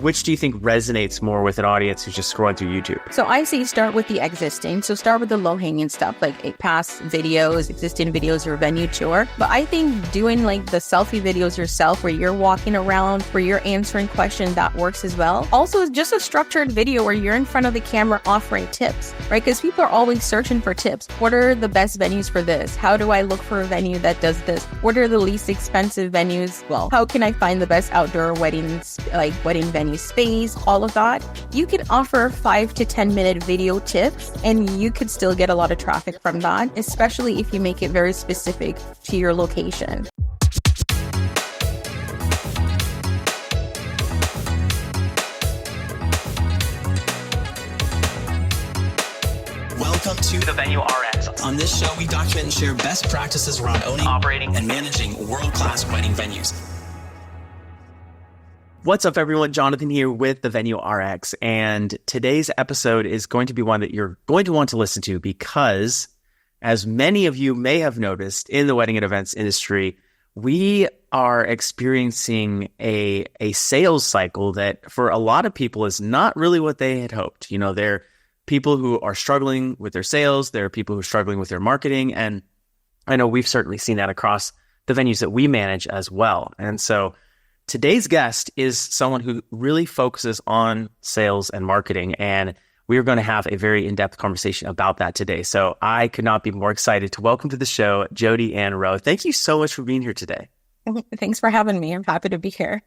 which do you think resonates more with an audience who's just scrolling through YouTube? So I say start with the existing. So start with the low-hanging stuff, like past videos, existing videos, or venue tour. But I think doing like the selfie videos yourself, where you're walking around, where you're answering questions, that works as well. Also, just a structured video where you're in front of the camera offering tips, right? Because people are always searching for tips. What are the best venues for this? How do I look for a venue that does this? What are the least expensive venues? Well, how can I find the best outdoor weddings, like wedding venue space, all of that? You can offer 5 to 10 minute video tips and you could still get a lot of traffic from that, especially if you make it very specific to your location. Welcome to the Venue RX. On this show, we document and share best practices around owning, operating, and managing world-class wedding venues. What's up, everyone? Jonathan here with the Venue RX, and today's episode is going to be one that you're going to want to listen to because, as many of you may have noticed in the wedding and events industry, we are experiencing a sales cycle that for a lot of people is not really what they had hoped. You know, they're people who are struggling with their sales. There are people who are struggling with their marketing. And I know we've certainly seen that across the venues that we manage as well. And so today's guest is someone who really focuses on sales and marketing. And we're going to have a very in-depth conversation about that today. So I could not be more excited to welcome to the show, Jody-Ann Rowe. Thank you so much for being here today. Thanks for having me. I'm happy to be here.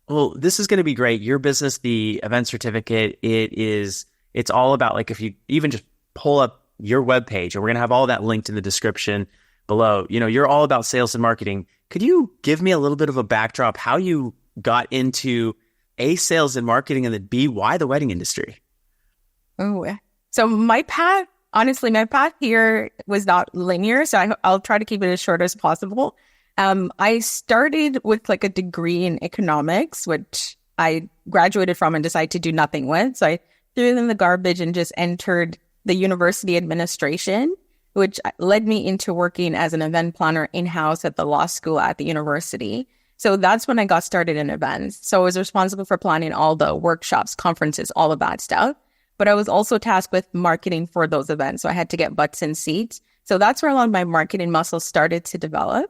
Well, this is going to be great. Your business, the event certificate, it's all about, like, if you even just pull up your webpage, and we're going to have all that linked in the description below, you know, you're all about sales and marketing. Could you give me a little bit of a backdrop, how you got into A, sales and marketing, and then B, why the wedding industry? Oh, so my path here was not linear. So I'll try to keep it as short as possible. I started with like a degree in economics, which I graduated from and decided to do nothing with. So I threw it in the garbage and just entered the university administration, which led me into working as an event planner in-house at the law school at the university. So that's when I got started in events. So I was responsible for planning all the workshops, conferences, all of that stuff. But I was also tasked with marketing for those events. So I had to get butts in seats. So that's where a lot of my marketing muscles started to develop.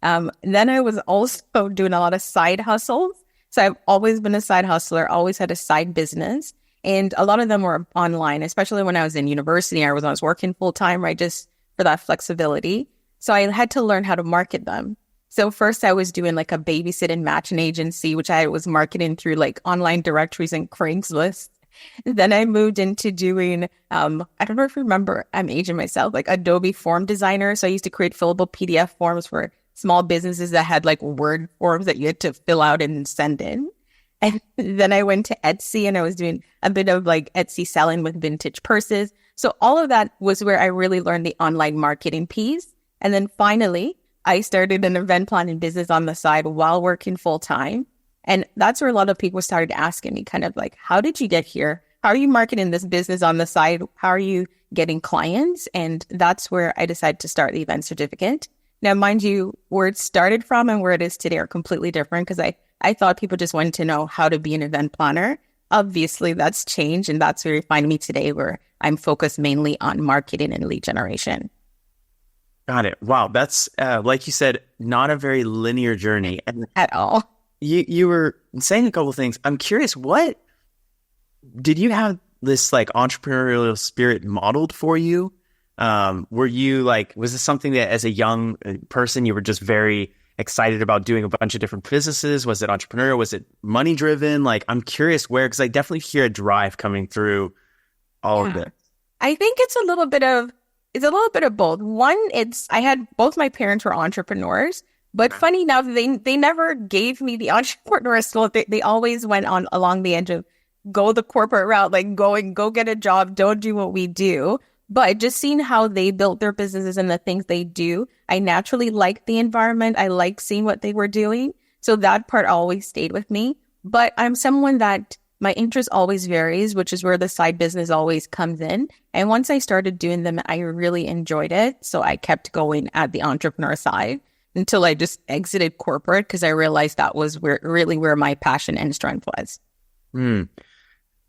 Then I was also doing a lot of side hustles. So I've always been a side hustler, always had a side business. And a lot of them were online, especially when I was in university or when I was working full time, right? Just for that flexibility. So I had to learn how to market them. So first I was doing like a babysitting matching agency, which I was marketing through like online directories and Craigslist. Then I moved into doing, I don't know if you remember, I'm aging myself, like Adobe Form Designer. So I used to create fillable PDF forms for small businesses that had like Word forms that you had to fill out and send in. And then I went to Etsy and I was doing a bit of like Etsy selling with vintage purses. So all of that was where I really learned the online marketing piece. And then finally, I started an event planning business on the side while working full time. And that's where a lot of people started asking me kind of like, how did you get here? How are you marketing this business on the side? How are you getting clients? And that's where I decided to start the event certificate. Now, mind you, where it started from and where it is today are completely different because I thought people just wanted to know how to be an event planner. Obviously, that's changed, and that's where you find me today, where I'm focused mainly on marketing and lead generation. Got it. Wow. That's, like you said, not a very linear journey. At all. You were saying a couple of things. I'm curious, what did you have this like entrepreneurial spirit modeled for you? Were you like, was this something that as a young person, you were just very excited about doing a bunch of different businesses? Was it entrepreneurial? Was it money driven? Like, I'm curious where, because I definitely hear a drive coming through all of it. I think it's a little bit of both. One, I had both my parents were entrepreneurs, but funny enough, they never gave me the entrepreneur skill. They always went on along the edge of go the corporate route, like go get a job, don't do what we do. But just seeing how they built their businesses and the things they do, I naturally liked the environment. I liked seeing what they were doing. So that part always stayed with me. But I'm someone that my interest always varies, which is where the side business always comes in. And once I started doing them, I really enjoyed it. So I kept going at the entrepreneur side until I just exited corporate because I realized that was where my passion and strength was. Hmm.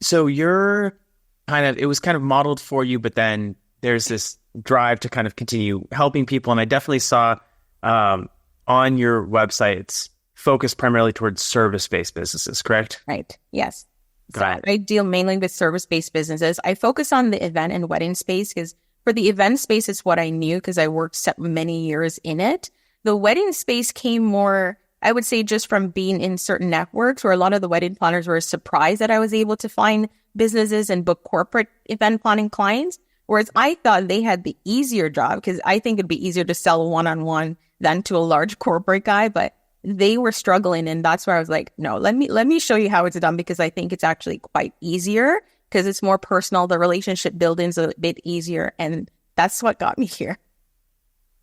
So it was kind of modeled for you, but then there's this drive to kind of continue helping people. And I definitely saw on your website, it's focused primarily towards service-based businesses, correct? Right. Yes. Got it. I deal mainly with service-based businesses. I focus on the event and wedding space because for the event space, it's what I knew because I worked many years in it. The wedding space came more, I would say, just from being in certain networks where a lot of the wedding planners were surprised that I was able to find businesses and book corporate event planning clients. Whereas I thought they had the easier job because I think it'd be easier to sell one-on-one than to a large corporate guy, but they were struggling. And that's where I was like, no, let me show you how it's done because I think it's actually quite easier because it's more personal. The relationship building's a bit easier. And that's what got me here.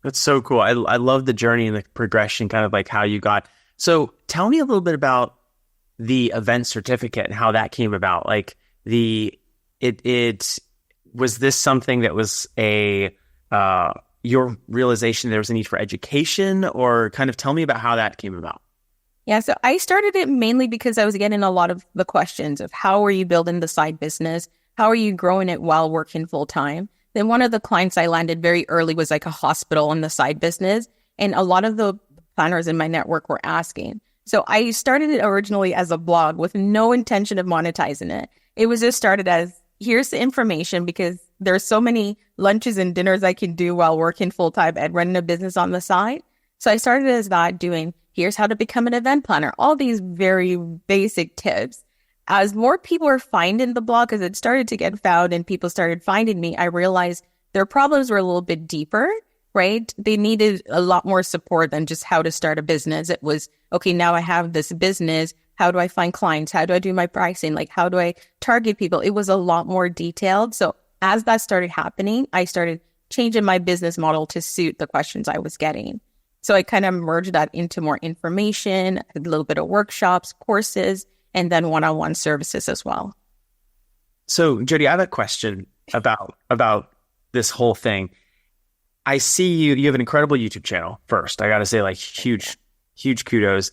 That's so cool. I love the journey and the progression, kind of like how you got. So tell me a little bit about the event certificate and how that came about. Like it was this something that was your realization there was a need for education, or kind of tell me about how that came about? Yeah, so I started it mainly because I was getting a lot of the questions of how are you building the side business? How are you growing it while working full time? Then one of the clients I landed very early was like a hospital in the side business. And a lot of the planners in my network were asking. So I started it originally as a blog with no intention of monetizing it. It was just started as, here's the information because there's so many lunches and dinners I can do while working full time and running a business on the side. So I started as that, doing, here's how to become an event planner, all these very basic tips. As more people were finding the blog, as it started to get found and people started finding me, I realized their problems were a little bit deeper, right? They needed a lot more support than just how to start a business. It was, okay, now I have this business. How do I find clients? How do I do my pricing? Like, how do I target people? It was a lot more detailed. So as that started happening, I started changing my business model to suit the questions I was getting. So I kind of merged that into more information, a little bit of workshops, courses, and then one-on-one services as well. So Jody, I have a question about this whole thing. I see you have an incredible YouTube channel first. I got to say, like, huge kudos.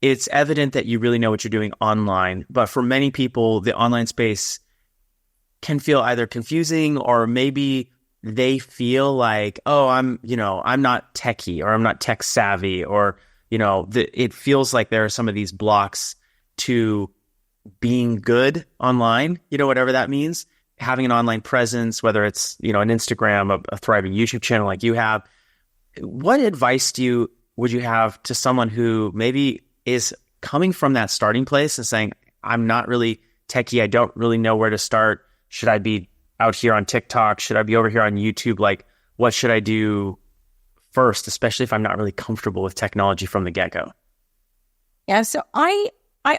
It's evident that you really know what you're doing online, but for many people, the online space can feel either confusing or maybe they feel like, oh, I'm not techie or I'm not tech savvy, or, it feels like there are some of these blocks to being good online, whatever that means, having an online presence, whether it's, an Instagram, a thriving YouTube channel like you have. What advice would you have to someone who maybe is coming from that starting place and saying, I'm not really techie, I don't really know where to start. Should I be out here on TikTok? Should I be over here on YouTube? Like, what should I do first, especially if I'm not really comfortable with technology from the get-go? Yeah, so I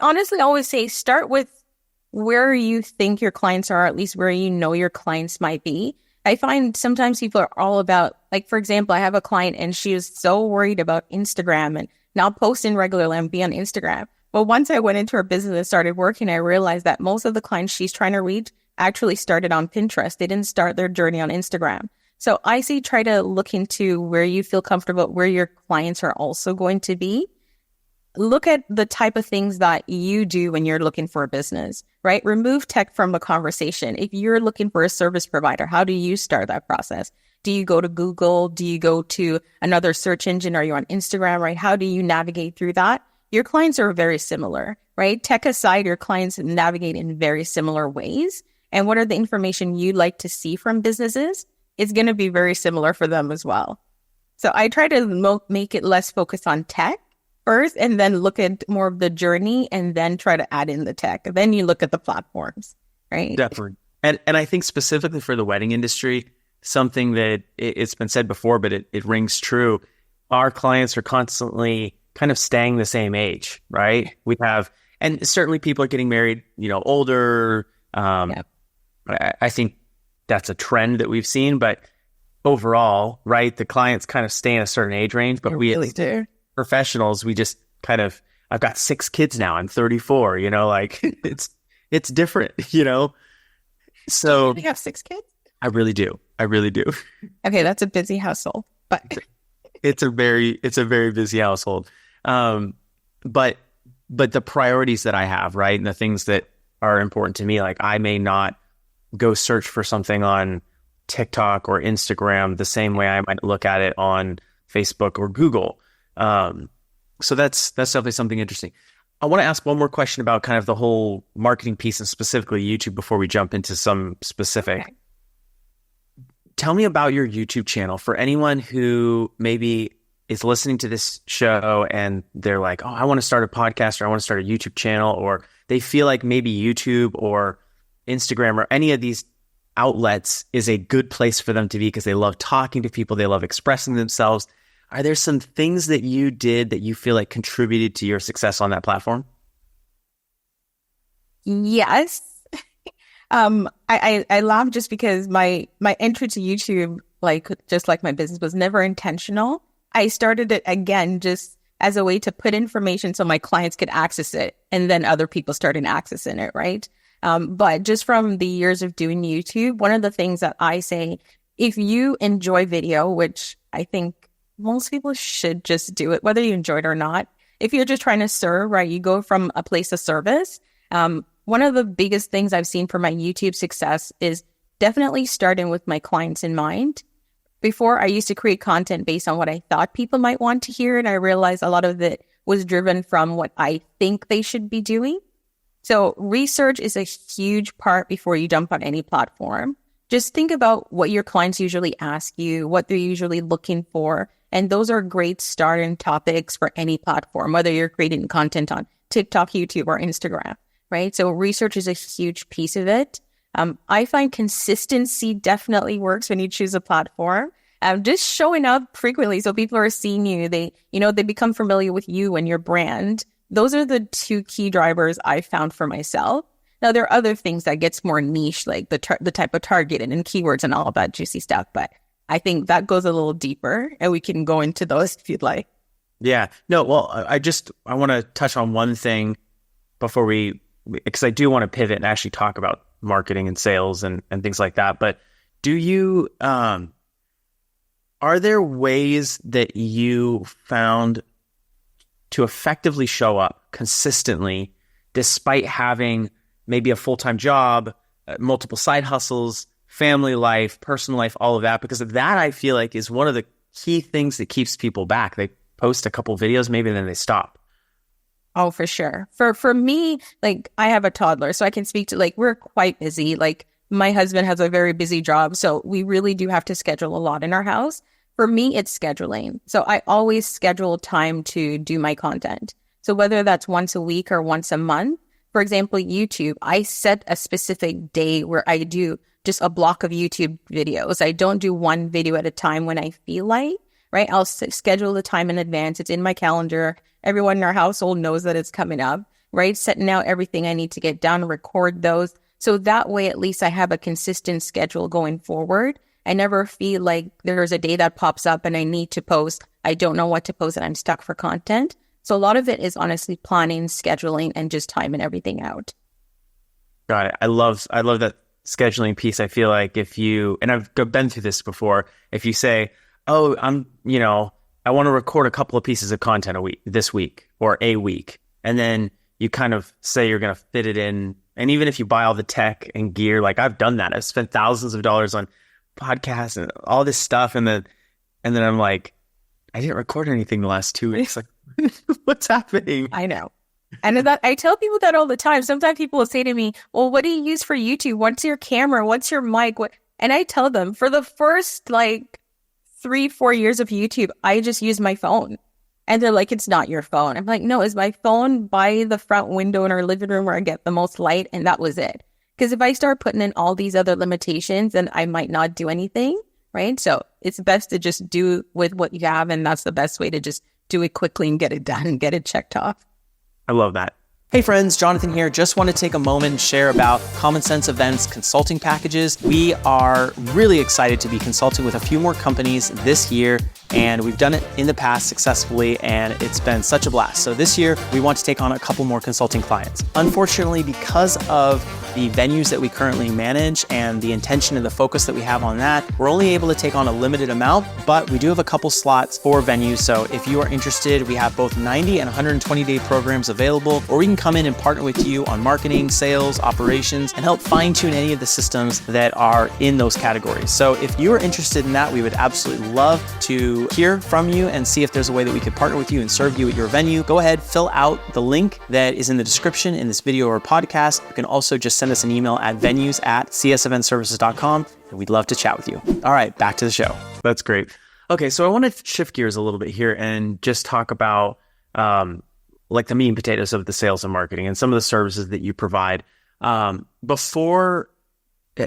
honestly always say start with where you think your clients are, at least where you know your clients might be. I find sometimes people are all about, like, for example, I have a client and she is so worried about Instagram and now posting regularly and be on Instagram. But once I went into her business and started working, I realized that most of the clients she's trying to reach actually started on Pinterest. They didn't start their journey on Instagram. So I say try to look into where you feel comfortable, where your clients are also going to be. Look at the type of things that you do when you're looking for a business, right? Remove tech from the conversation. If you're looking for a service provider, how do you start that process? Do you go to Google? Do you go to another search engine? Are you on Instagram, right? How do you navigate through that? Your clients are very similar, right? Tech aside, your clients navigate in very similar ways. And what are the information you'd like to see from businesses? It's going to be very similar for them as well. So I try to make it less focused on tech first, and then look at more of the journey, and then try to add in the tech. And then you look at the platforms, right? Definitely. And I think specifically for the wedding industry, something that it's been said before, but it rings true. Our clients are constantly kind of staying the same age, right? And certainly people are getting married, older. Yep. I think that's a trend that we've seen, but overall, right, the clients kind of stay in a certain age range, but we really do. Professionals, we just kind of, I've got 6 kids now. I'm 34, like it's different, So you have 6 kids? I really do. Okay. That's a busy household, but it's a very busy household. But the priorities that I have, right, and the things that are important to me. Like I may not go search for something on TikTok or Instagram the same way I might look at it on Facebook or Google. So that's definitely something interesting. I want to ask one more question about kind of the whole marketing piece and specifically YouTube before we jump into some specific. Okay. Tell me about your YouTube channel for anyone who maybe is listening to this show and they're like, oh, I want to start a podcast or I want to start a YouTube channel, or they feel like maybe YouTube or Instagram or any of these outlets is a good place for them to be because they love talking to people, they love expressing themselves. Are there some things that you did that you feel like contributed to your success on that platform? Yes. I laugh just because my entry to YouTube, like just like my business, was never intentional. I started it again just as a way to put information so my clients could access it, and then other people started accessing it, right? But just from the years of doing YouTube, one of the things that I say, if you enjoy video, which I think most people should just do it, whether you enjoy it or not. If you're just trying to serve, right, you go from a place of service. One of the biggest things I've seen for my YouTube success is definitely starting with my clients in mind. Before, I used to create content based on what I thought people might want to hear, and I realized a lot of it was driven from what I think they should be doing. So research is a huge part before you jump on any platform. Just think about what your clients usually ask you, what they're usually looking for. And those are great starting topics for any platform, whether you're creating content on TikTok, YouTube, or Instagram, right? So research is a huge piece of it. I find consistency definitely works when you choose a platform. Just showing up frequently so people are seeing you, they become familiar with you and your brand. Those are the two key drivers I found for myself. Now, there are other things that gets more niche, like the type of targeting and keywords and all that juicy stuff, but I think that goes a little deeper, and we can go into those if you'd like. Yeah. No, well, I want to touch on one thing before because I do want to pivot and actually talk about marketing and sales and things like that. But do you, are there ways that you found to effectively show up consistently despite having maybe a full-time job, multiple side hustles, family life, personal life, all of that? Because of that, I feel like is one of the key things that keeps people back. They post a couple videos, maybe then they stop. Oh, for sure. For me, like I have a toddler, so I can speak to, like, we're quite busy. Like my husband has a very busy job, so we really do have to schedule a lot in our house. For me, it's scheduling. So I always schedule time to do my content. So whether that's once a week or once a month, for example, YouTube, I set a specific day where I do just a block of YouTube videos. I don't do one video at a time when I feel like, right? I'll schedule the time in advance. It's in my calendar. Everyone in our household knows that it's coming up, right? Setting out everything I need to get done, record those. So that way, at least I have a consistent schedule going forward. I never feel like there's a day that pops up and I need to post. I don't know what to post and I'm stuck for content. So a lot of it is honestly planning, scheduling, and just timing everything out. Got it. I love that scheduling piece. I feel like if you, and I've been through this before, if you say, oh, I want to record a couple of pieces of content this week or a week, and then you kind of say you're going to fit it in. And even if you buy all the tech and gear, like I've done that. I've spent thousands of dollars on podcasts and all this stuff. And then I'm like, I didn't record anything the last 2 weeks. Like, what's happening? I know. And that I tell people that all the time. Sometimes people will say to me, well, what do you use for YouTube? What's your camera? What's your mic? And I tell them for the first 3-4 years of YouTube, I just use my phone. And they're like, it's not your phone. I'm like, no, it's my phone by the front window in our living room where I get the most light. And that was it. Because if I start putting in all these other limitations, then I might not do anything, right? So it's best to just do with what you have. And that's the best way to just do it quickly and get it done and get it checked off. I love that. Hey friends, Jonathan here. Just want to take a moment and share about Common Sense Events consulting packages. We are really excited to be consulting with a few more companies this year and we've done it in the past successfully, and it's been such a blast. So this year, we want to take on a couple more consulting clients. Unfortunately, because of the venues that we currently manage and the intention and the focus that we have on that, we're only able to take on a limited amount, but we do have a couple slots for venues. So if you are interested, we have both 90 and 120-day programs available, or we can come in and partner with you on marketing, sales, operations, and help fine-tune any of the systems that are in those categories. So if you are interested in that, we would absolutely love to hear from you and see if there's a way that we could partner with you and serve you at your venue. Go ahead, fill out the link that is in the description in this video or podcast. You can also just send us an email at venues@cseventservices.com, and we'd love to chat with you. All right, back to the show. That's great. Okay, so I want to shift gears a little bit here and just talk about like the meat and potatoes of the sales and marketing and some of the services that you provide. Before,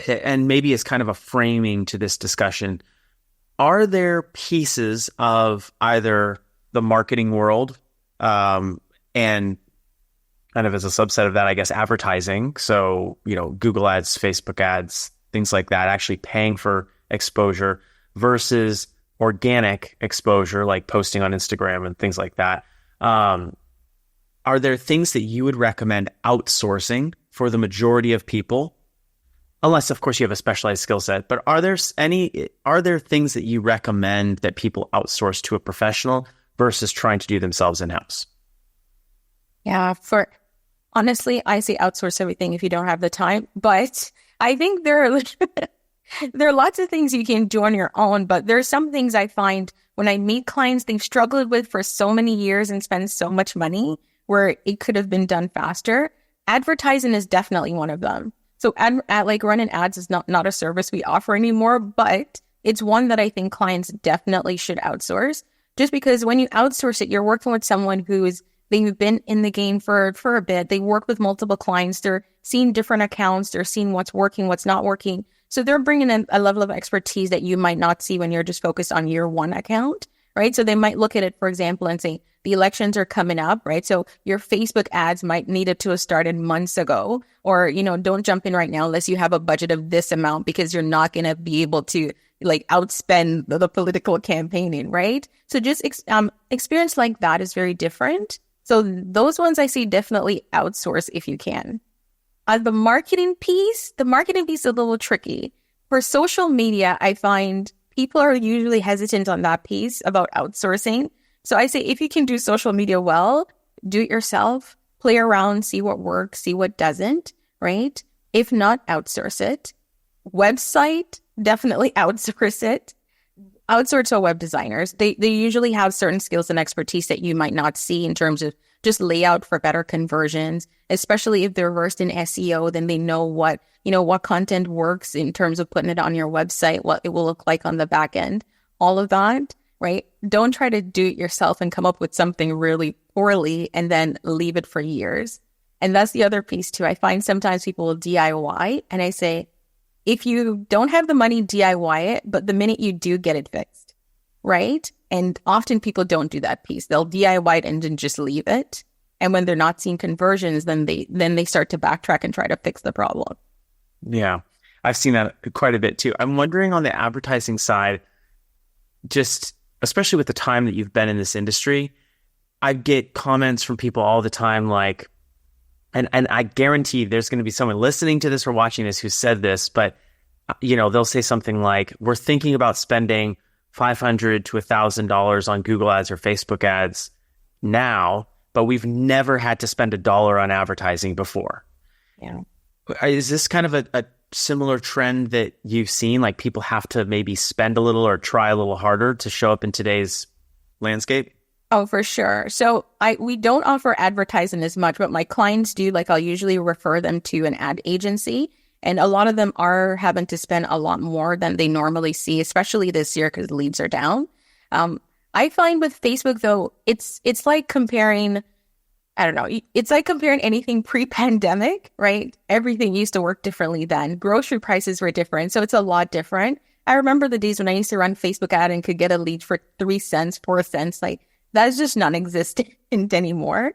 and maybe as kind of a framing to this discussion, are there pieces of either the marketing world and kind of as a subset of that, I guess, advertising? So, Google ads, Facebook ads, things like that, actually paying for exposure versus organic exposure, like posting on Instagram and things like that. Are there things that you would recommend outsourcing for the majority of people? Unless, of course, you have a specialized skill set, but are there things that you recommend that people outsource to a professional versus trying to do themselves in-house? Yeah, honestly, I say outsource everything if you don't have the time, but I think there are lots of things you can do on your own, but there are some things I find when I meet clients they've struggled with for so many years and spend so much money where it could have been done faster. Advertising is definitely one of them. So like running ads is not a service we offer anymore, but it's one that I think clients definitely should outsource. Just because when you outsource it, you're working with someone they've been in the game for a bit. They work with multiple clients. They're seeing different accounts. They're seeing what's working, what's not working. So they're bringing in a level of expertise that you might not see when you're just focused on your one account, right? So they might look at it, for example, and say, the elections are coming up, right? So your Facebook ads might needed to have started months ago, or, don't jump in right now unless you have a budget of this amount because you're not going to be able to outspend the political campaigning, right? So just experience like that is very different. So those ones I see definitely outsource if you can. The marketing piece is a little tricky. For social media, I find people are usually hesitant on that piece about outsourcing. So I say if you can do social media well, do it yourself, play around, see what works, see what doesn't, right? If not, outsource it. Website, definitely outsource it. Outsource to web designers. They usually have certain skills and expertise that you might not see in terms of just layout for better conversions, especially if they're versed in SEO, then they know what content works in terms of putting it on your website, what it will look like on the back end, all of that, right? Don't try to do it yourself and come up with something really poorly and then leave it for years. And that's the other piece too. I find sometimes people will DIY, and I say, if you don't have the money, DIY it, but the minute you do, get it fixed, right? And often people don't do that piece. They'll DIY it and then just leave it. And when they're not seeing conversions, then they start to backtrack and try to fix the problem. Yeah, I've seen that quite a bit too. I'm wondering on the advertising side, just especially with the time that you've been in this industry, I get comments from people all the time like, and I guarantee there's going to be someone listening to this or watching this who said this, but they'll say something like, we're thinking about spending $500 to $1,000 on Google ads or Facebook ads now, but we've never had to spend $1 on advertising before. Yeah. Is this kind of a similar trend that you've seen? Like people have to maybe spend a little or try a little harder to show up in today's landscape? Oh, for sure. So we don't offer advertising as much, but my clients do. Like I'll usually refer them to an ad agency, and a lot of them are having to spend a lot more than they normally see, especially this year because leads are down. I find with Facebook though, it's like comparing, I don't know, it's like comparing anything pre-pandemic, right? Everything used to work differently then. Grocery prices were different, so it's a lot different. I remember the days when I used to run Facebook ad and could get a lead for 3 cents, 4 cents, like that's just non-existent anymore.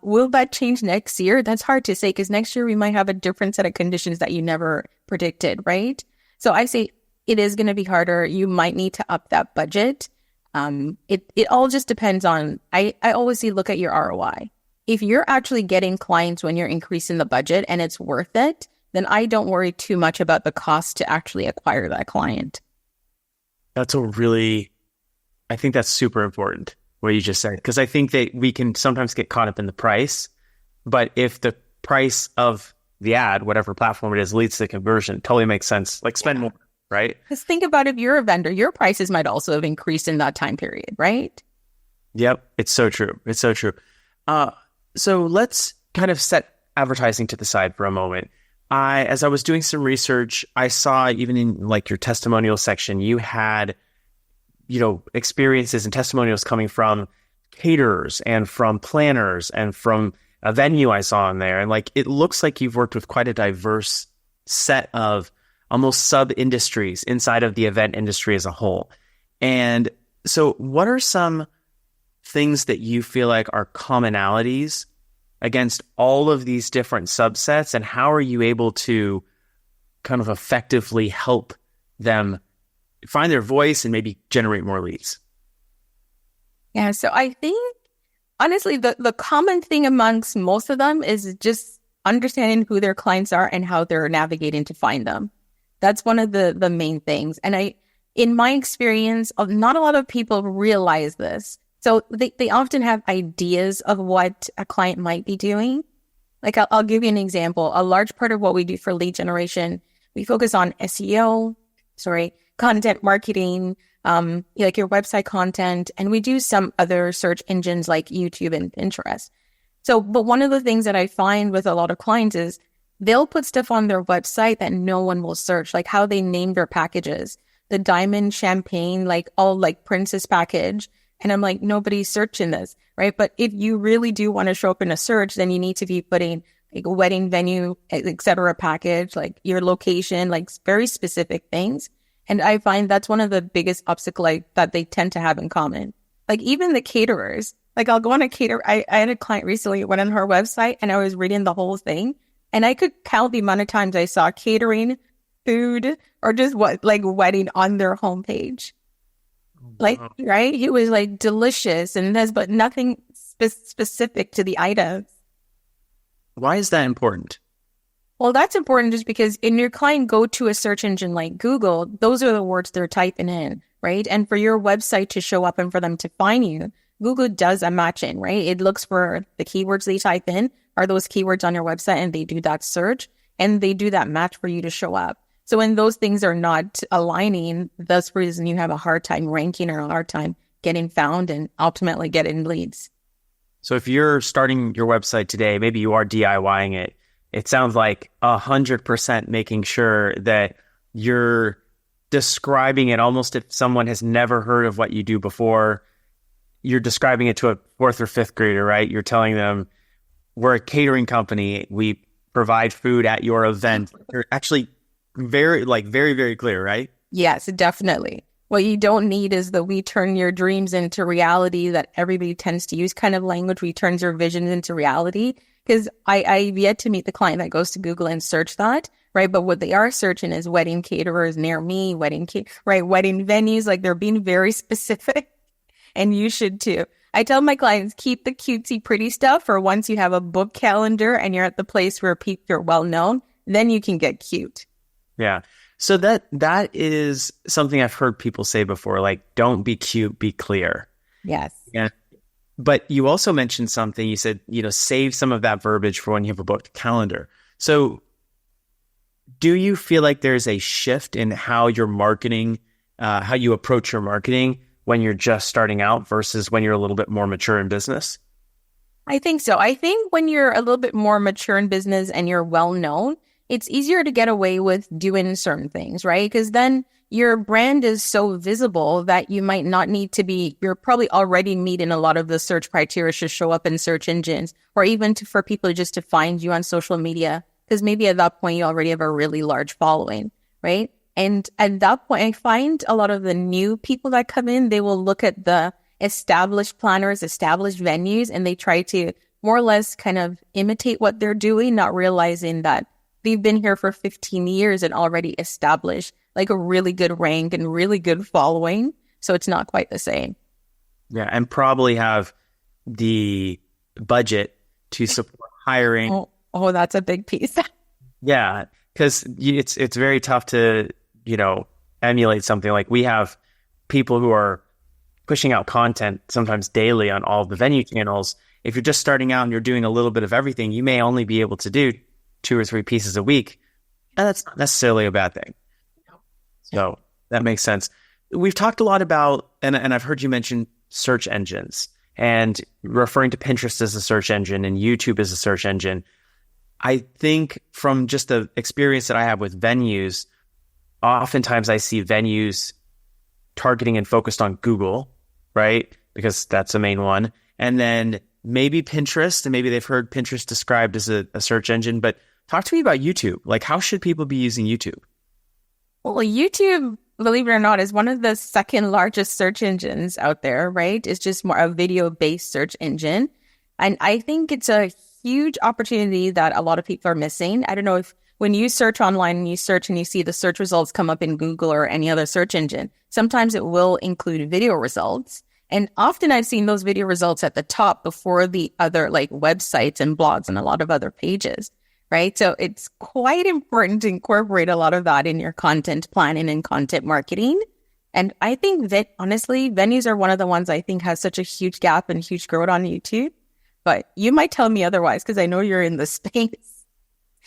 Will that change next year? That's hard to say because next year we might have a different set of conditions that you never predicted, right? So I say it is going to be harder. You might need to up that budget. It all just depends on, I always say, look at your ROI. If you're actually getting clients when you're increasing the budget and it's worth it, then I don't worry too much about the cost to actually acquire that client. I think that's super important, what you just said, because I think that we can sometimes get caught up in the price, but if the price of the ad, whatever platform it is, leads to conversion, totally makes sense. Like spend more, right? Because think about, if you're a vendor, your prices might also have increased in that time period, right? Yep. It's so true. It's so true. So let's kind of set advertising to the side for a moment. As I was doing some research, I saw even in like your testimonial section, you had, experiences and testimonials coming from caterers and from planners and from a venue I saw in there. And like, it looks like you've worked with quite a diverse set of almost sub-industries inside of the event industry as a whole. And so what are some things that you feel like are commonalities against all of these different subsets, and how are you able to kind of effectively help them find their voice and maybe generate more leads? Yeah, so I think, honestly, the common thing amongst most of them is just understanding who their clients are and how they're navigating to find them. That's one of the main things. And in my experience, not a lot of people realize this. So they often have ideas of what a client might be doing. Like I'll give you an example. A large part of what we do for lead generation, we focus on content marketing, like your website content, and we do some other search engines like YouTube and Pinterest. So, but one of the things that I find with a lot of clients is they'll put stuff on their website that no one will search, like how they name their packages, the diamond champagne, like all like princess package. And I'm like, nobody's searching this, right? But if you really do want to show up in a search, then you need to be putting like a wedding venue, et cetera, package, like your location, like very specific things. And I find that's one of the biggest obstacles that they tend to have in common. Like even the caterers, like I'll go on a caterer. I had a client recently went on her website and I was reading the whole thing and I could count the amount of times I saw catering, food, or just wedding on their homepage. Like, right? It was like delicious and but nothing specific to the items. Why is that important? Well, that's important just because in your client go to a search engine like Google, those are the words they're typing in, right? And for your website to show up and for them to find you, Google does a matching, right? It looks for the keywords they type in, are those keywords on your website, and they do that search and they do that match for you to show up. So when those things are not aligning, that's the reason you have a hard time ranking or a hard time getting found and ultimately getting leads. So if you're starting your website today, maybe you are DIYing it. It sounds like 100% making sure that you're describing it almost if someone has never heard of what you do before. You're describing it to a 4th or 5th grader, right? You're telling them, we're a catering company. We provide food at your event. You're actually very, very clear, right? Yes, definitely. What you don't need is the we turn your dreams into reality that everybody tends to use kind of language. We turns your vision into reality. Because I've yet to meet the client that goes to Google and search that, right? But what they are searching is wedding caterers near me, wedding venues. Like they're being very specific, and you should too. I tell my clients, keep the cutesy pretty stuff for once you have a book calendar and you're at the place where you're well known, then you can get cute. Yeah. So that is something I've heard people say before, like, don't be cute, be clear. Yes. Yeah. But you also mentioned something, you said, save some of that verbiage for when you have a booked calendar. So do you feel like there's a shift in how you're marketing, how you approach your marketing when you're just starting out versus when you're a little bit more mature in business? I think so. I think when you're a little bit more mature in business and you're well known, it's easier to get away with doing certain things, right? Because then your brand is so visible that you might not need to be, you're probably already meeting a lot of the search criteria to show up in search engines, or even for people just to find you on social media, because maybe at that point you already have a really large following, right? And at that point, I find a lot of the new people that come in, they will look at the established planners, established venues, and they try to more or less kind of imitate what they're doing, not realizing that they've been here for 15 years and already established like a really good rank and really good following. So it's not quite the same. Yeah. And probably have the budget to support hiring. Oh, that's a big piece. Yeah. Because it's very tough to, emulate something. Like we have people who are pushing out content sometimes daily on all of the venue channels. If you're just starting out and you're doing a little bit of everything, you may only be able to do 2 or 3 pieces a week. And that's not necessarily a bad thing. So that makes sense. We've talked a lot about, and I've heard you mention search engines and referring to Pinterest as a search engine and YouTube as a search engine. I think from just the experience that I have with venues, oftentimes I see venues targeting and focused on Google, right? Because that's the main one. And then maybe Pinterest, and maybe they've heard Pinterest described as a search engine, but talk to me about YouTube. Like, how should people be using YouTube? Well, YouTube, believe it or not, is one of the second largest search engines out there, right? It's just more a video-based search engine. And I think it's a huge opportunity that a lot of people are missing. I don't know if when you search online and you search and you see the search results come up in Google or any other search engine, sometimes it will include video results. And often I've seen those video results at the top before the other like websites and blogs and a lot of other pages, right? So it's quite important to incorporate a lot of that in your content planning and content marketing. And I think that honestly, venues are one of the ones I think has such a huge gap and huge growth on YouTube. But you might tell me otherwise because I know you're in the space.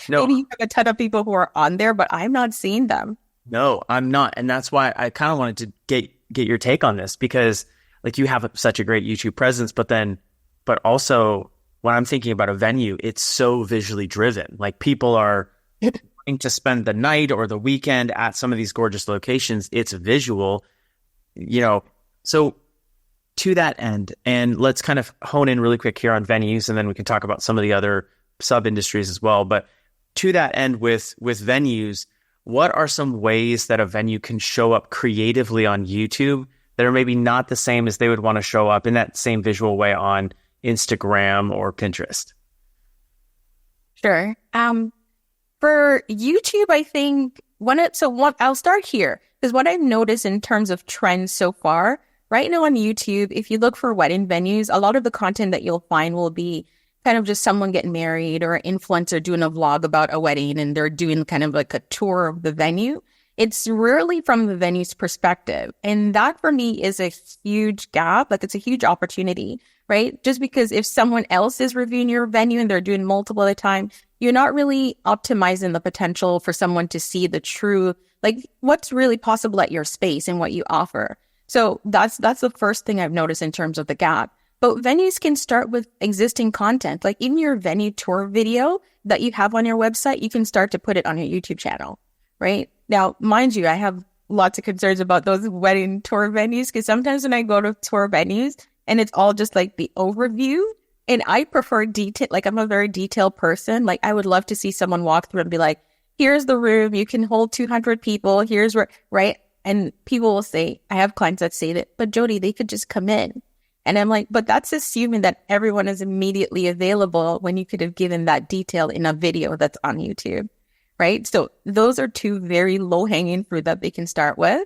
No, maybe you have a ton of people who are on there, but I'm not seeing them. No, I'm not. And that's why I kind of wanted to get your take on this, because like you have such a great YouTube presence, but also when I'm thinking about a venue, it's so visually driven. Like people are going to spend the night or the weekend at some of these gorgeous locations. It's visual, so to that end, and let's kind of hone in really quick here on venues, and then we can talk about some of the other sub industries as well. But to that end with venues, what are some ways that a venue can show up creatively on YouTube that are maybe not the same as they would want to show up in that same visual way on Instagram or Pinterest? Sure. For YouTube, I think I'll start here because what I've noticed in terms of trends so far, right now on YouTube, if you look for wedding venues, a lot of the content that you'll find will be kind of just someone getting married or an influencer doing a vlog about a wedding and they're doing kind of like a tour of the venue. It's rarely from the venue's perspective. And that for me is a huge gap. Like it's a huge opportunity, right? Just because if someone else is reviewing your venue and they're doing multiple at a time, you're not really optimizing the potential for someone to see the true, like what's really possible at your space and what you offer. So that's the first thing I've noticed in terms of the gap. But venues can start with existing content, like even your venue tour video that you have on your website, you can start to put it on your YouTube channel, right? Now, mind you, I have lots of concerns about those wedding tour venues because sometimes when I go to tour venues and it's all just like the overview, and I prefer detail, like I'm a very detailed person. Like I would love to see someone walk through and be like, here's the room, you can hold 200 people, here's where, right? And people will say, I have clients that say that, but Jody, they could just come in. And I'm like, but that's assuming that everyone is immediately available when you could have given that detail in a video that's on YouTube, right? So those are two very low-hanging fruit that they can start with.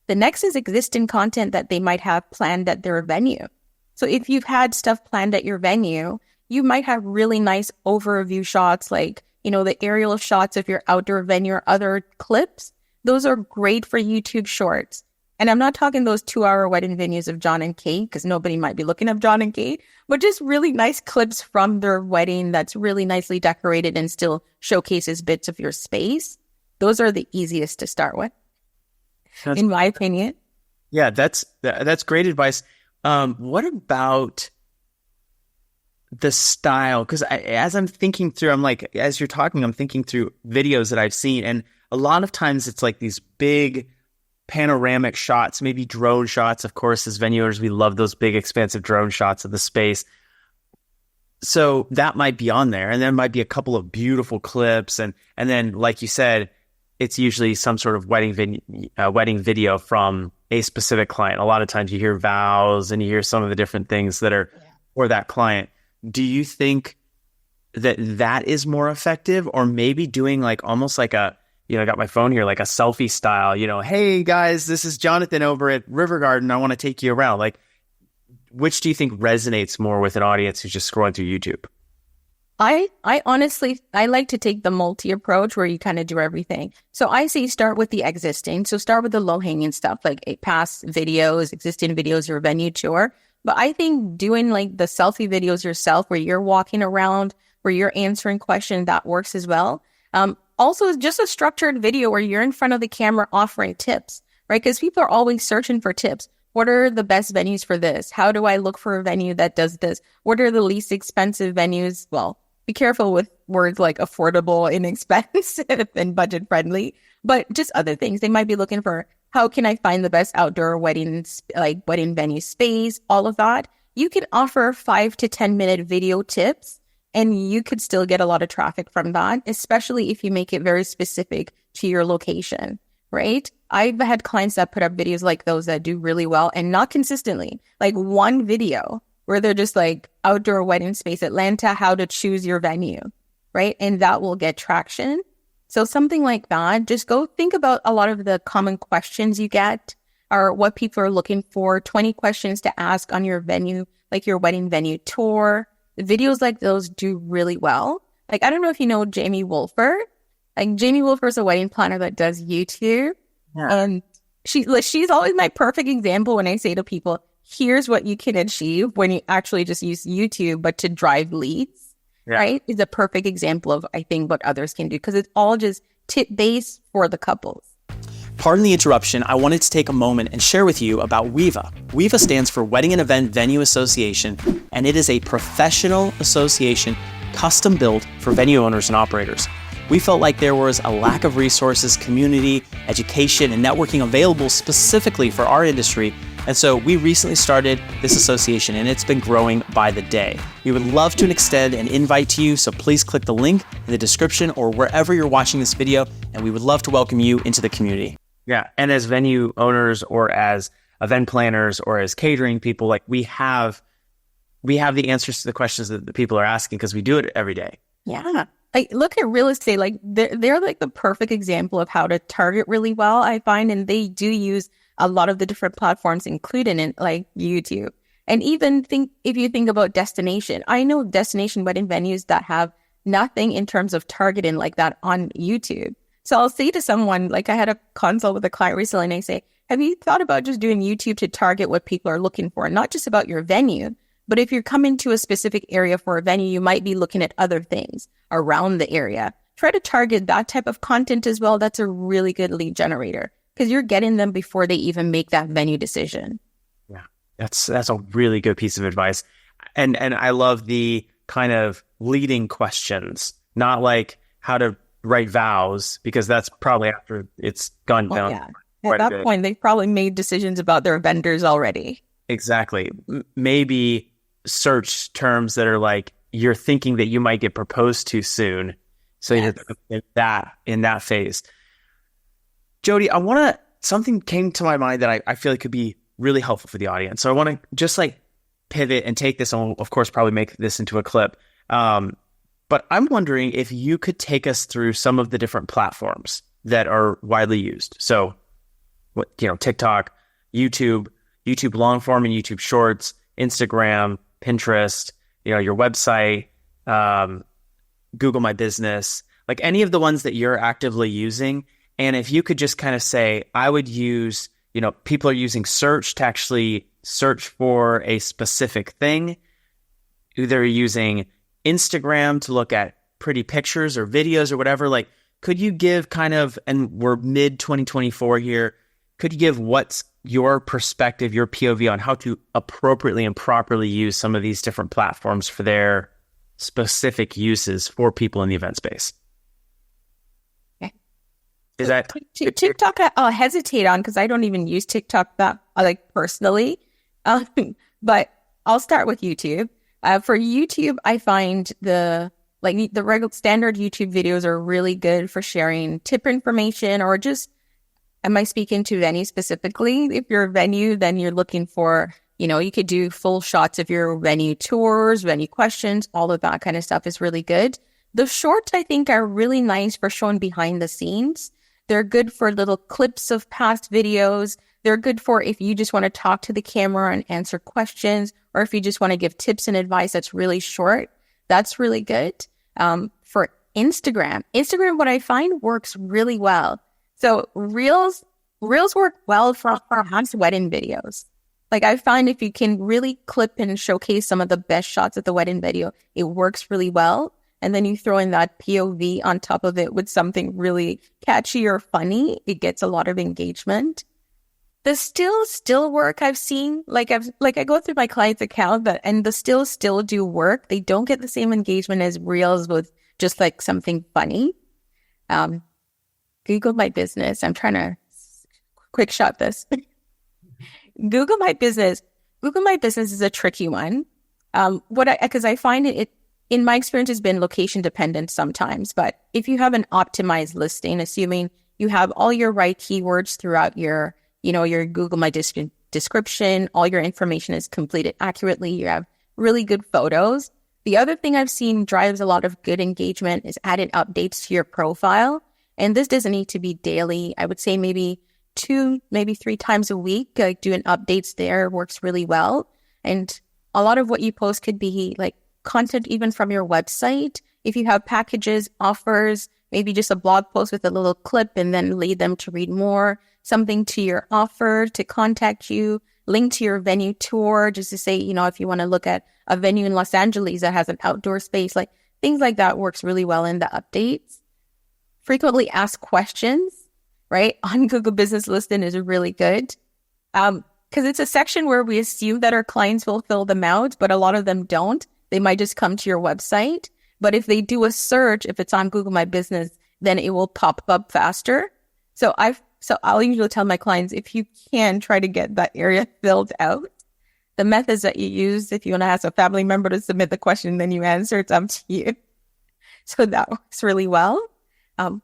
The next is existing content that they might have planned at their venue. So if you've had stuff planned at your venue, you might have really nice overview shots, like, the aerial shots of your outdoor venue or other clips. Those are great for YouTube shorts. And I'm not talking those 2-hour wedding venues of John and Kate, because nobody might be looking up John and Kate, but just really nice clips from their wedding that's really nicely decorated and still showcases bits of your space. Those are the easiest to start with, in my opinion. Yeah, that's great advice. What about the style? Because as I'm thinking through, I'm like, as you're talking, I'm thinking through videos that I've seen, and a lot of times it's like these big panoramic shots, maybe drone shots. Of course, as venuers, we love those big, expansive drone shots of the space. So that might be on there, and there might be a couple of beautiful clips, and then, like you said, it's usually some sort of wedding video from a specific client. A lot of times you hear vows and you hear some of the different things that are for that client. Do you think that is more effective, or maybe doing like almost like a got my phone here, like a selfie style, hey guys, this is Jonathan over at River Garden. I want to take you around. Like, which do you think resonates more with an audience who's just scrolling through YouTube? I honestly, I like to take the multi approach where you kind of do everything. So I say start with the existing. So start with the low hanging stuff, like past videos, existing videos, your venue tour. But I think doing like the selfie videos yourself where you're walking around, where you're answering questions, that works as well. Also, just a structured video where you're in front of the camera offering tips, right? Because people are always searching for tips. What are the best venues for this? How do I look for a venue that does this? What are the least expensive venues? Well, be careful with words like affordable, inexpensive, and budget friendly, but just other things. They might be looking for, how can I find the best outdoor wedding venue space, all of that. You can offer 5 to 10 minute video tips and you could still get a lot of traffic from that, especially if you make it very specific to your location, right? I've had clients that put up videos like those that do really well and not consistently, like one video where they're just like outdoor wedding space, Atlanta, how to choose your venue, right? And that will get traction. So something like that, just go think about a lot of the common questions you get or what people are looking for, 20 questions to ask on your venue, like your wedding venue tour. Videos like those do really well. Like, I don't know if you know Jamie Wolfer. Like, Jamie Wolfer is a wedding planner that does YouTube. Yeah. And she's always my perfect example when I say to people, here's what you can achieve when you actually just use YouTube, but to drive leads, right? Is a perfect example of, I think, what others can do because it's all just tip-based for the couples. Pardon the interruption. I wanted to take a moment and share with you about WEVA. WEVA stands for Wedding and Event Venue Association, and it is a professional association custom built for venue owners and operators. We felt like there was a lack of resources, community, education, and networking available specifically for our industry. And so we recently started this association and it's been growing by the day. We would love to extend an invite to you, so please click the link in the description or wherever you're watching this video, and we would love to welcome you into the community. Yeah, and as venue owners or as event planners or as catering people, like we have the answers to the questions that the people are asking because we do it every day. Yeah. Like, look at real estate. Like, they're like the perfect example of how to target really well, I find. And they do use a lot of the different platforms, including in like YouTube. And even if you think about destination, I know destination wedding venues that have nothing in terms of targeting like that on YouTube. So I'll say to someone, like I had a consult with a client recently and I say, have you thought about just doing YouTube to target what people are looking for? Not just about your venue, but if you're coming to a specific area for a venue, you might be looking at other things around the area. Try to target that type of content as well. That's a really good lead generator because you're getting them before they even make that venue decision. Yeah, that's a really good piece of advice. And I love the kind of leading questions, not like how to write vows, because that's probably after it's gone down. Yeah. At that point, they've probably made decisions about their vendors already. Exactly. Maybe search terms that are like, you're thinking that you might get proposed to soon. So yes. in that phase. Jody, something came to my mind that I feel like could be really helpful for the audience. So I want to just like pivot and take this, and we'll, of course, probably make this into a clip. But I'm wondering if you could take us through some of the different platforms that are widely used. So, TikTok, YouTube long form and YouTube Shorts, Instagram, Pinterest, your website, Google My Business, like any of the ones that you're actively using. And if you could just kind of say, I would use, people are using search to actually search for a specific thing. They're using Instagram to look at pretty pictures or videos or whatever. Like, could you give kind of, and we're mid 2024 here, could you give what's your perspective, your POV on how to appropriately and properly use some of these different platforms for their specific uses for people in the event space? Okay. Is that TikTok? I'll hesitate on because I don't even use TikTok that personally. But I'll start with YouTube. For YouTube, I find the regular standard YouTube videos are really good for sharing tip information or just, am I speaking to venue specifically? If you're a venue, then you're looking for, you could do full shots of your venue tours, venue questions, all of that kind of stuff is really good. The shorts, I think, are really nice for showing behind the scenes. They're good for little clips of past videos. They're good for if you just want to talk to the camera and answer questions, or if you just want to give tips and advice that's really short. That's really good. For Instagram, what I find works really well. So Reels work well for enhanced wedding videos. Like I find if you can really clip and showcase some of the best shots of the wedding video, it works really well. And then you throw in that POV on top of it with something really catchy or funny, it gets a lot of engagement. The still work I've seen, I go through my client's account, and the still do work. They don't get the same engagement as Reels with just like something funny. Google My Business. I'm trying to quick shot this. Google My Business. Google My Business is a tricky one. Because I find it, in my experience, has been location dependent sometimes. But if you have an optimized listing, assuming you have all your right keywords throughout your Google My description, all your information is completed accurately, you have really good photos. The other thing I've seen drives a lot of good engagement is adding updates to your profile. And this doesn't need to be daily. I would say maybe 2, maybe 3 times a week, like doing updates there works really well. And a lot of what you post could be like content even from your website. If you have packages, offers, maybe just a blog post with a little clip and then lead them to read more, something to your offer, to contact you, link to your venue tour, just to say, if you want to look at a venue in Los Angeles that has an outdoor space, like things like that works really well in the updates. Frequently asked questions, right, on Google Business Listing is really good. Because it's a section where we assume that our clients will fill them out, but a lot of them don't. They might just come to your website. But if they do a search, if it's on Google My Business, then it will pop up faster. So I'll usually tell my clients, if you can, try to get that area filled out. The methods that you use, if you want to ask a family member to submit the question, then you answer, it's up to you. So that works really well.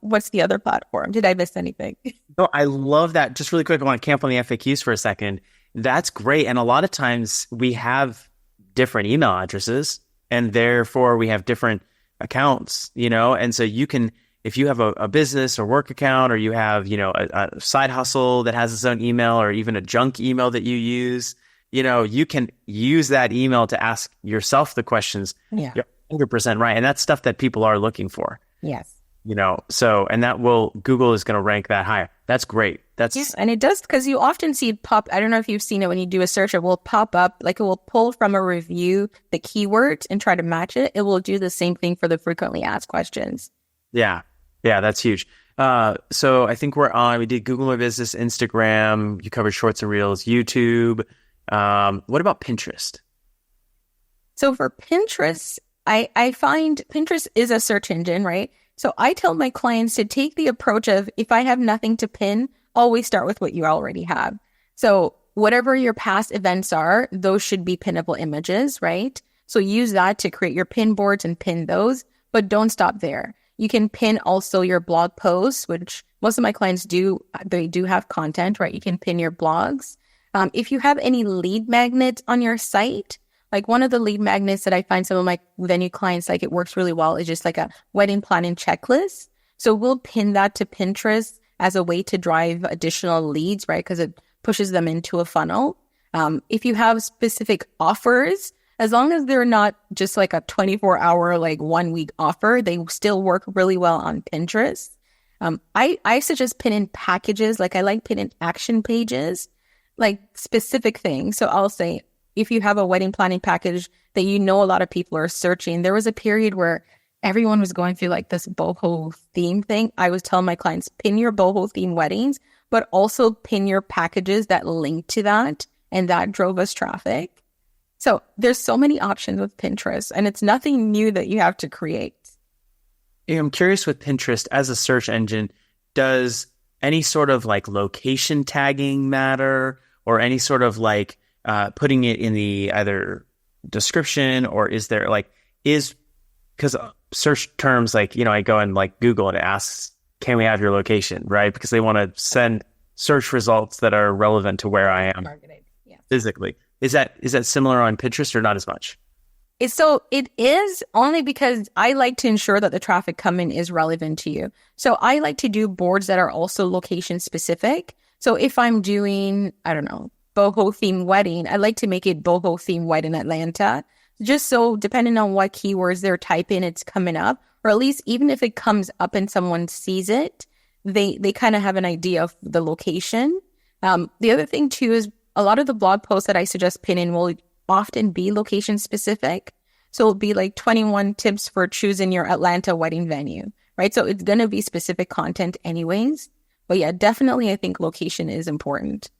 What's the other platform? Did I miss anything? No, I love that. Just really quick, I want to camp on the FAQs for a second. That's great. And a lot of times we have different email addresses, and therefore we have different accounts, and so you can, if you have a business or work account, or you have, a side hustle that has its own email, or even a junk email that you use, you can use that email to ask yourself the questions. Yeah. You're 100% right. And that's stuff that people are looking for. Yes. And Google is going to rank that higher. That's great. And it does, because you often see it pop. I don't know if you've seen it when you do a search, it will pop up, like it will pull from a review the keyword and try to match it. It will do the same thing for the frequently asked questions. Yeah. Yeah, that's huge. So I think we did Google My Business, Instagram, you covered Shorts and Reels, YouTube. What about Pinterest? So for Pinterest, I find Pinterest is a search engine, right? So I tell my clients to take the approach of, if I have nothing to pin, always start with what you already have. So whatever your past events are, those should be pinnable images, right? So use that to create your pin boards and pin those, but don't stop there. You can pin also your blog posts, which most of my clients do. They do have content, right? You can pin your blogs. If you have any lead magnets on your site, like one of the lead magnets that I find some of my venue clients, like it works really well, is just like a wedding planning checklist. So we'll pin that to Pinterest as a way to drive additional leads, right? Because it pushes them into a funnel. If you have specific offers, as long as they're not just like a 24-hour, like 1-week offer, they still work really well on Pinterest. I suggest pinning packages. Like I like pinning action pages, like specific things. So I'll say, if you have a wedding planning package that a lot of people are searching, there was a period where everyone was going through like this boho theme thing. I was telling my clients, pin your boho theme weddings, but also pin your packages that link to that. And that drove us traffic. So there's so many options with Pinterest, and it's nothing new that you have to create. I'm curious with Pinterest as a search engine, does any sort of like location tagging matter, or any sort of like putting it in the either description, or is there because search terms like, I go and like Google and it asks, can we have your location, right? Because they want to send search results that are relevant to where I am physically. Is that similar on Pinterest or not as much? So it is only because I like to ensure that the traffic coming is relevant to you. So I like to do boards that are also location specific. So if I'm doing, I don't know, boho themed wedding, I like to make it boho themed wedding in Atlanta. Just so depending on what keywords they're typing, it's coming up, or at least even if it comes up and someone sees it, they kind of have an idea of the location. The other thing too is a lot of the blog posts that I suggest pinning will often be location specific. So it'll be like 21 tips for choosing your Atlanta wedding venue, right? So it's going to be specific content anyways. But yeah, definitely I think location is important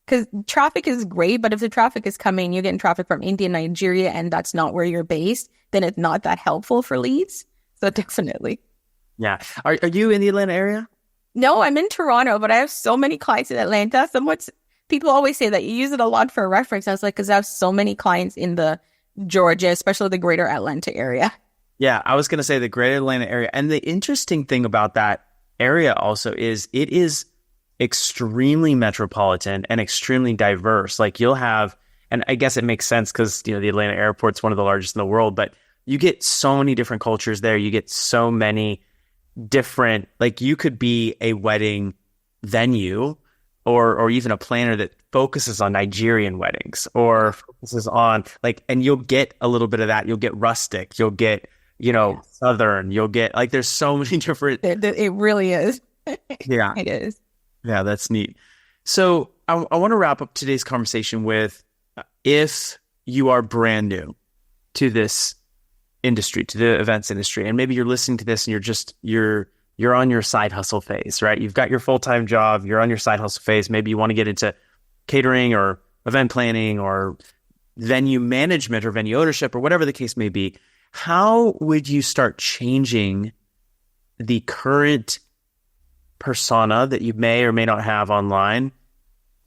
because traffic is great. But if the traffic is coming, you're getting traffic from India, Nigeria, and that's not where you're based, then it's not that helpful for leads. So definitely. Yeah. Are you in the Atlanta area? No, I'm in Toronto, but I have so many clients in Atlanta. People always say that you use it a lot for reference. I was like, because I have so many clients in the Georgia, especially the greater Atlanta area. Yeah, I was going to say the greater Atlanta area. And the interesting thing about that area also is it is extremely metropolitan and extremely diverse. Like you'll have, and I guess it makes sense because, the Atlanta airport's one of the largest in the world, but you get so many different cultures there. You get so many different, like you could be a wedding venue or even a planner that focuses on Nigerian weddings or focuses on and you'll get a little bit of that. You'll get rustic, you'll get, Southern, you'll get there's so many different. It really is. Yeah, it is. Yeah, that's neat. So I want to wrap up today's conversation with, if you are brand new to this industry, to the events industry, and maybe you're listening to this and you're on your side hustle phase, right? You've got your full-time job, you're on your side hustle phase. Maybe you want to get into catering or event planning or venue management or venue ownership or whatever the case may be. How would you start changing the current persona that you may or may not have online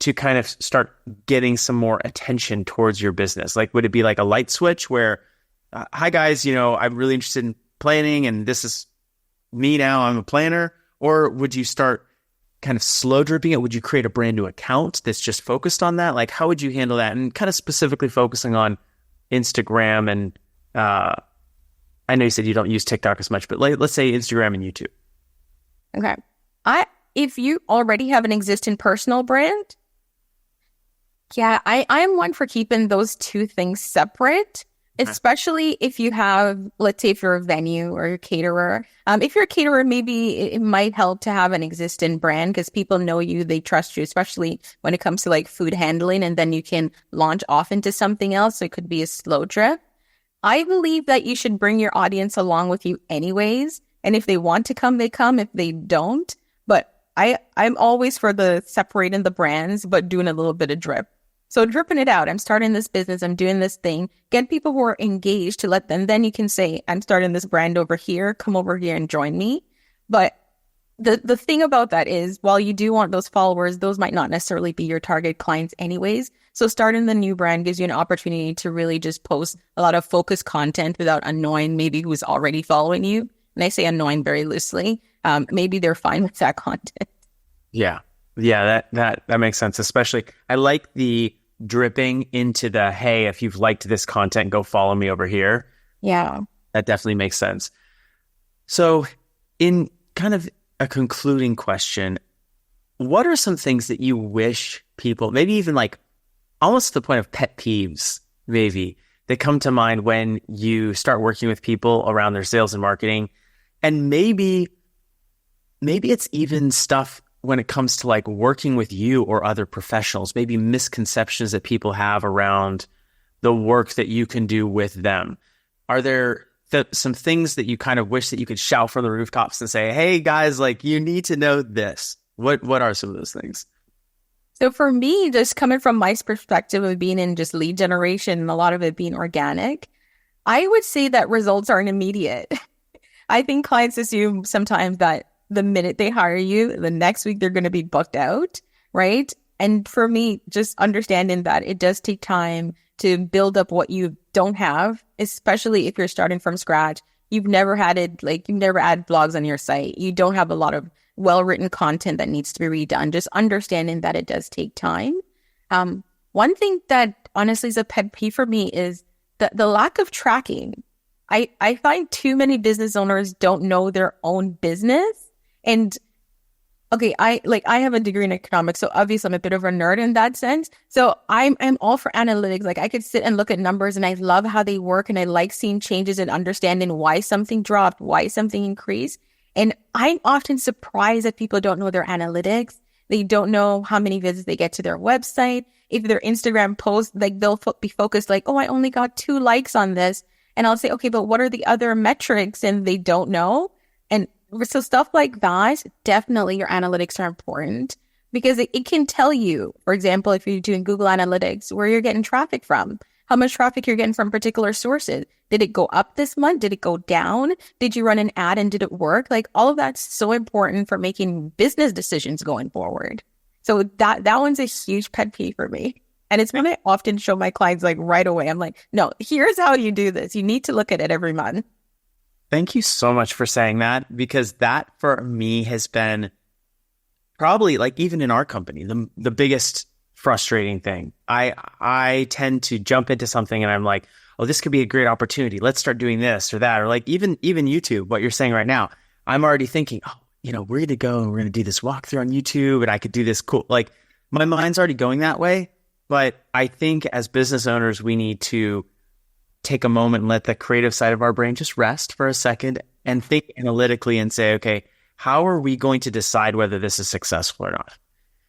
to kind of start getting some more attention towards your business? Would it be like a light switch where, hi guys, I'm really interested in planning and this is me now, I'm a planner? Or would you start kind of slow dripping it? Would you create a brand new account that's just focused on that? How would you handle that? And kind of specifically focusing on Instagram and, I know you said you don't use TikTok as much, but let's say Instagram and YouTube. Okay. If you already have an existing personal brand, yeah, I'm one for keeping those two things separate. Especially if you have, let's say if you're a venue or a caterer. If you're a caterer, maybe it might help to have an existing brand because people know you, they trust you, especially when it comes to food handling, and then you can launch off into something else. So it could be a slow drip. I believe that you should bring your audience along with you anyways. And if they want to come, they come. If they don't. But I'm always for the separating the brands, but doing a little bit of drip. So dripping it out. I'm starting this business. I'm doing this thing. Get people who are engaged to let them. Then you can say, I'm starting this brand over here. Come over here and join me. But the thing about that is, while you do want those followers, those might not necessarily be your target clients anyways. So starting the new brand gives you an opportunity to really just post a lot of focused content without annoying maybe who's already following you. And I say annoying very loosely. Maybe they're fine with that content. Yeah. Yeah, that makes sense. Especially, I like the dripping into the, hey, if you've liked this content, go follow me over here. Yeah. That definitely makes sense. So in kind of a concluding question, what are some things that you wish people, maybe even almost to the point of pet peeves, maybe, that come to mind when you start working with people around their sales and marketing? And maybe it's even stuff when it comes to working with you or other professionals, maybe misconceptions that people have around the work that you can do with them. Are there some things that you kind of wish that you could shout from the rooftops and say, hey guys, you need to know this? What are some of those things? So for me, just coming from my perspective of being in just lead generation and a lot of it being organic, I would say that results aren't immediate. I think clients assume sometimes that the minute they hire you, the next week they're going to be booked out, right? And for me, just understanding that it does take time to build up what you don't have, especially if you're starting from scratch. You've never had it, you've never had blogs on your site. You don't have a lot of well-written content that needs to be redone. Just understanding that it does take time. One thing that honestly is a pet peeve for me is the lack of tracking. I find too many business owners don't know their own business. And okay, I have a degree in economics, so obviously I'm a bit of a nerd in that sense. So I'm all for analytics. Like I could sit and look at numbers and I love how they work and I like seeing changes and understanding why something dropped, why something increased. And I'm often surprised that people don't know their analytics. They don't know how many visits they get to their website. If their Instagram post, like they'll be focused like, oh, I only got 2 likes on this. And I'll say, okay, but what are the other metrics? And they don't know. And so stuff like that, definitely your analytics are important because it can tell you, for example, if you're doing Google Analytics, where you're getting traffic from, how much traffic you're getting from particular sources. Did it go up this month? Did it go down? Did you run an ad and did it work? Like all of that's so important for making business decisions going forward. So that one's a huge pet peeve for me. And it's when I often show my clients like right away. I'm like, no, here's how you do this. You need to look at it every month. Thank you so much for saying that, because that for me has been probably, like, even in our company, the biggest frustrating thing. I tend to jump into something and I'm like, oh, this could be a great opportunity. Let's start doing this or that. Or like even YouTube, what you're saying right now, I'm already thinking, oh, we're going to go and we're going to do this walkthrough on YouTube and I could do this cool. Like my mind's already going that way. But I think as business owners, we need to take a moment and let the creative side of our brain just rest for a second and think analytically and say, okay, how are we going to decide whether this is successful or not?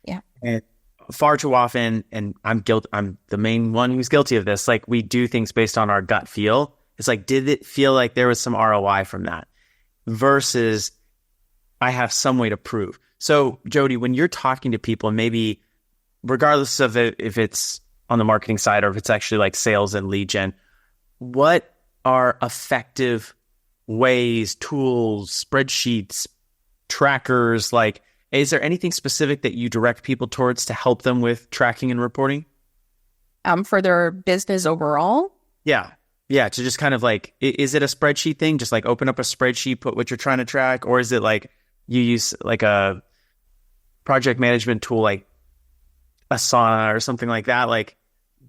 Yeah. And far too often, and I'm the main one who's guilty of this, like we do things based on our gut feel. It's like, did it feel like there was some ROI from that? Versus I have some way to prove. So Jody, when you're talking to people, maybe regardless of it, if it's on the marketing side or if it's actually like sales and lead gen, what are effective ways, tools, spreadsheets, trackers? Like, is there anything specific that you direct people towards to help them with tracking and reporting? For their business overall? Yeah. To just kind of like, is it a spreadsheet thing? Just like open up a spreadsheet, put what you're trying to track? Or is it like you use like a project management tool like Asana or something like that? Like,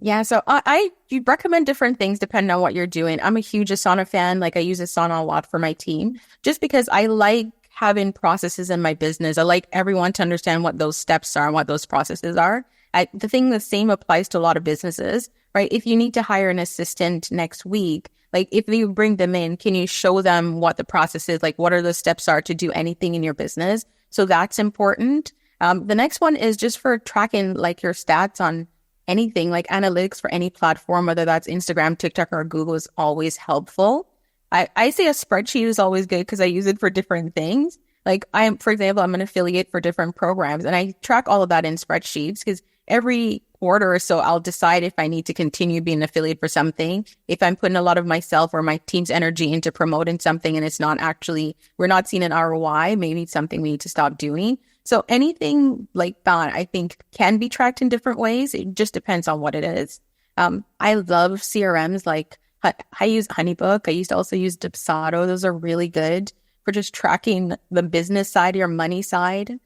yeah, so I recommend different things depending on what you're doing. I'm a huge Asana fan. Like I use Asana a lot for my team just because I like having processes in my business. I like everyone to understand what those steps are and what those processes are. The same applies to a lot of businesses, right? If you need to hire an assistant next week, like if you bring them in, can you show them what the process is? Like what are the steps are to do anything in your business? So that's important. The next one is just for tracking like your stats on anything, like analytics for any platform, whether that's Instagram, TikTok, or Google is always helpful. I say a spreadsheet is always good because I use it for different things. Like for example, I'm an affiliate for different programs and I track all of that in spreadsheets because every quarter or so, I'll decide if I need to continue being an affiliate for something. If I'm putting a lot of myself or my team's energy into promoting something and we're not seeing an ROI, maybe it's something we need to stop doing. So anything like that, I think can be tracked in different ways. It just depends on what it is. I love CRMs. Like I use HoneyBook. I used to also use Dipsado. Those are really good for just tracking the business side, your money side.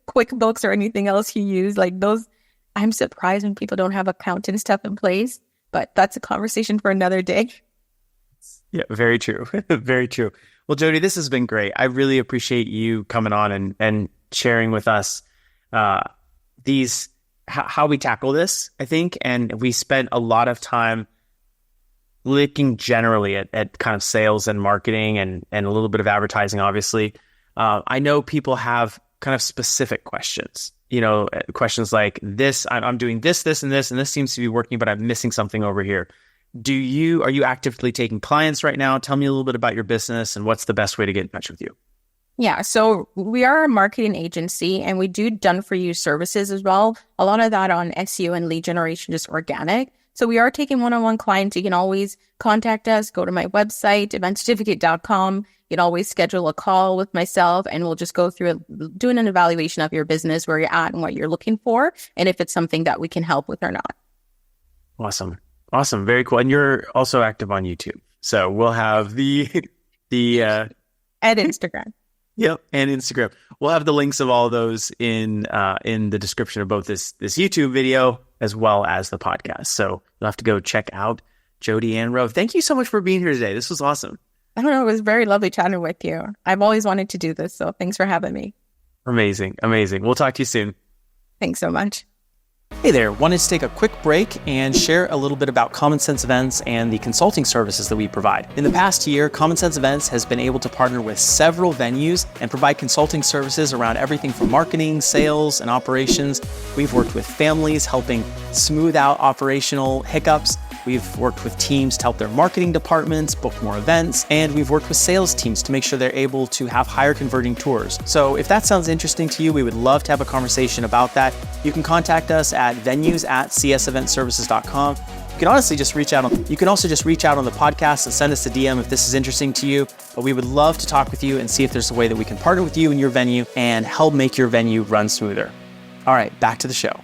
QuickBooks or anything else you use, like those. I'm surprised when people don't have accounting stuff in place, but that's a conversation for another day. Yeah, very true. Very true. Well, Jody, this has been great. I really appreciate you coming on and sharing with us how we tackle this, I think. And we spent a lot of time looking generally at kind of sales and marketing and a little bit of advertising, obviously. I know people have kind of specific questions, questions like this, I'm doing this, and this seems to be working, but I'm missing something over here. Are you actively taking clients right now? Tell me a little bit about your business and what's the best way to get in touch with you. Yeah, so we are a marketing agency and we do done-for-you services as well. A lot of that on SEO and lead generation, just organic. So we are taking one-on-one clients. You can always contact us, go to my website, eventcertificate.com. You can always schedule a call with myself and we'll just go through doing an evaluation of your business, where you're at and what you're looking for, and if it's something that we can help with or not. Awesome. Very cool. And you're also active on YouTube. So we'll have the and Instagram. Yep, and Instagram. We'll have the links of all of those in the description of both this YouTube video as well as the podcast. So you'll have to go check out Jody-Ann Rowe. Thank you so much for being here today. This was awesome. I don't know. It was very lovely chatting with you. I've always wanted to do this, so thanks for having me. Amazing. We'll talk to you soon. Thanks so much. Hey there, wanted to take a quick break and share a little bit about Common Sense Events and the consulting services that we provide. In the past year, Common Sense Events has been able to partner with several venues and provide consulting services around everything from marketing, sales, and operations. We've worked with families, helping smooth out operational hiccups. We've worked with teams to help their marketing departments book more events, and we've worked with sales teams to make sure they're able to have higher converting tours. So if that sounds interesting to you, we would love to have a conversation about that. You can contact us at venues@cseventservices.com. You can also just reach out on the podcast and send us a DM if this is interesting to you. But we would love to talk with you and see if there's a way that we can partner with you and your venue and help make your venue run smoother. All right, back to the show.